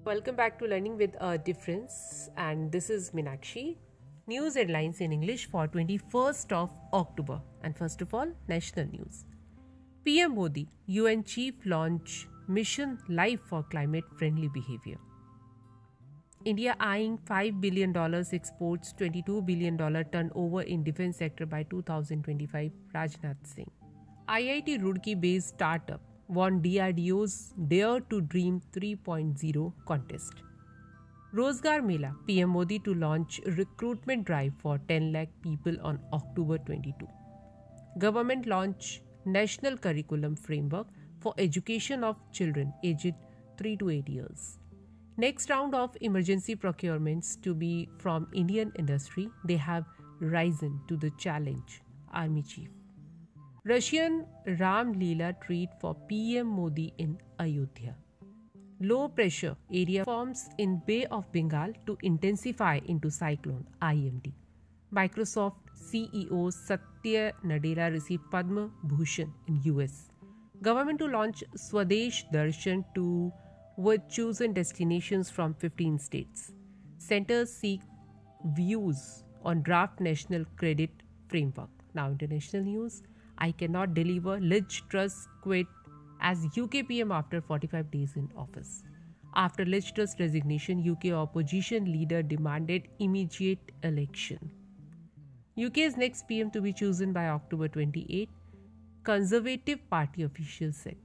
Welcome back to Learning with a Difference, and this is Minakshi. News headlines in English for 21st of October. And first of all, national news. PM Modi, UN chief launch mission Life for climate friendly behavior. India eyeing $5 billion exports, $22 billion turnover in defense sector by 2025, Rajnath Singh. IIT Roorkee based startup won DRDO's Dare to Dream 3.0 contest. Rozgar Mela, PM Modi to launch recruitment drive for 10 lakh people on October 22. Government launch National Curriculum Framework for education of children aged 3 to 8 years. Next round of emergency procurements to be from Indian industry, they have risen to the challenge, Army Chief. Russian Ram Leela treat for PM Modi in Ayodhya. Low pressure area forms in Bay of Bengal to intensify into cyclone IMD. Microsoft CEO Satya Nadella received Padma Bhushan in US. Government to launch Swadesh Darshan to with chosen destinations from 15 states. Centers seek views on draft national credit framework. Now international news. I cannot deliver. Liz Truss quit as UK PM after 45 days in office. After Liz Truss' resignation, UK opposition leader demanded immediate election. UK's next PM to be chosen by October 28, Conservative Party officials said.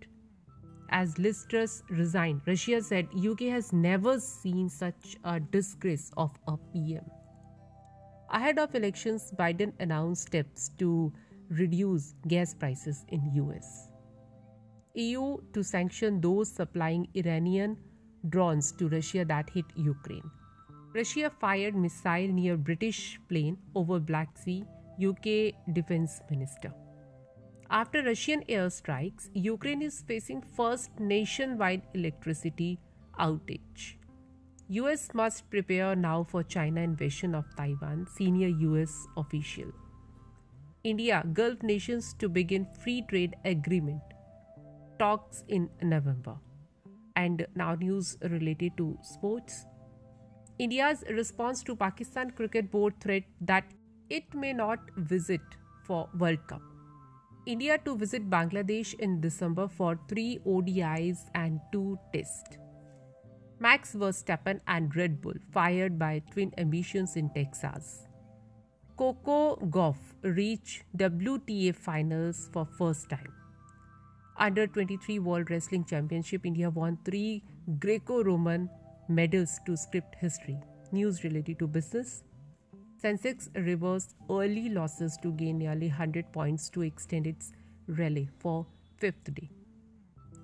As Liz Truss resigned, Russia said UK has never seen such a disgrace of a PM. Ahead of elections, Biden announced steps to reduce gas prices in US. EU to sanction those supplying Iranian drones to Russia that hit Ukraine. Russia fired missile near British plane over Black Sea, UK Defense Minister. After Russian airstrikes, Ukraine is facing first nationwide electricity outage. US must prepare now for China invasion of Taiwan, senior US official. India, Gulf nations to begin free trade agreement talks in November. And now news related to sports. India's response to Pakistan Cricket Board threat that it may not visit for World Cup. India to visit Bangladesh in December for 3 ODIs and 2 tests. Max Verstappen and Red Bull fired by twin ambitions in Texas. Coco Gauff reach WTA finals for first time. Under 23 World Wrestling Championship, India won 3 Greco-Roman medals to script history. News related to business. Sensex reversed early losses to gain nearly 100 points to extend its rally for 5th day.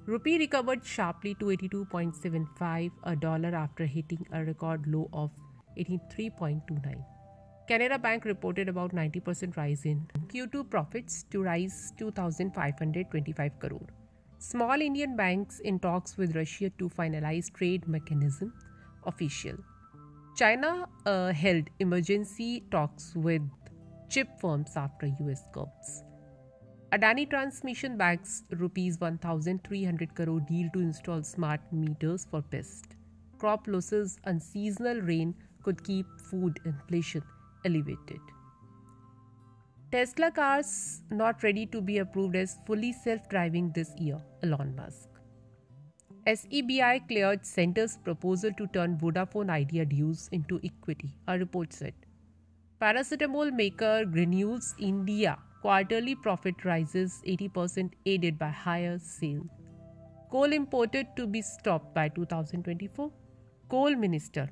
Rupee recovered sharply to 82.75 a dollar after hitting a record low of 83.29. Canara Bank reported about 90% rise in Q2 profits to rise 2,525 crore. Small Indian banks in talks with Russia to finalize trade mechanism official. China held emergency talks with chip firms after US curbs. Adani Transmission bags rupees 1,300 crore deal to install smart meters for pest. Crop losses and seasonal rain could keep food inflation elevated. Tesla cars not ready to be approved as fully self-driving this year, Elon Musk. SEBI cleared Centre's proposal to turn Vodafone Idea dues into equity, a report said. Paracetamol maker Granules India quarterly profit rises 80% aided by higher sale. Coal imported to be stopped by 2024. Coal Minister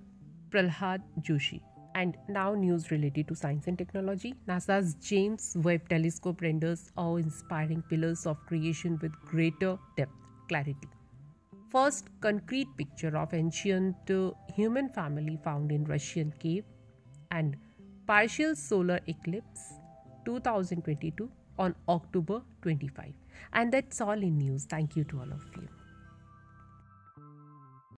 Prahlad Joshi. And now news related to science and technology. NASA's James Webb Telescope renders awe-inspiring pillars of creation with greater depth, clarity. First concrete picture of ancient human family found in Russian cave. And partial solar eclipse 2022 on October 25. And that's all in news. Thank you to all of you.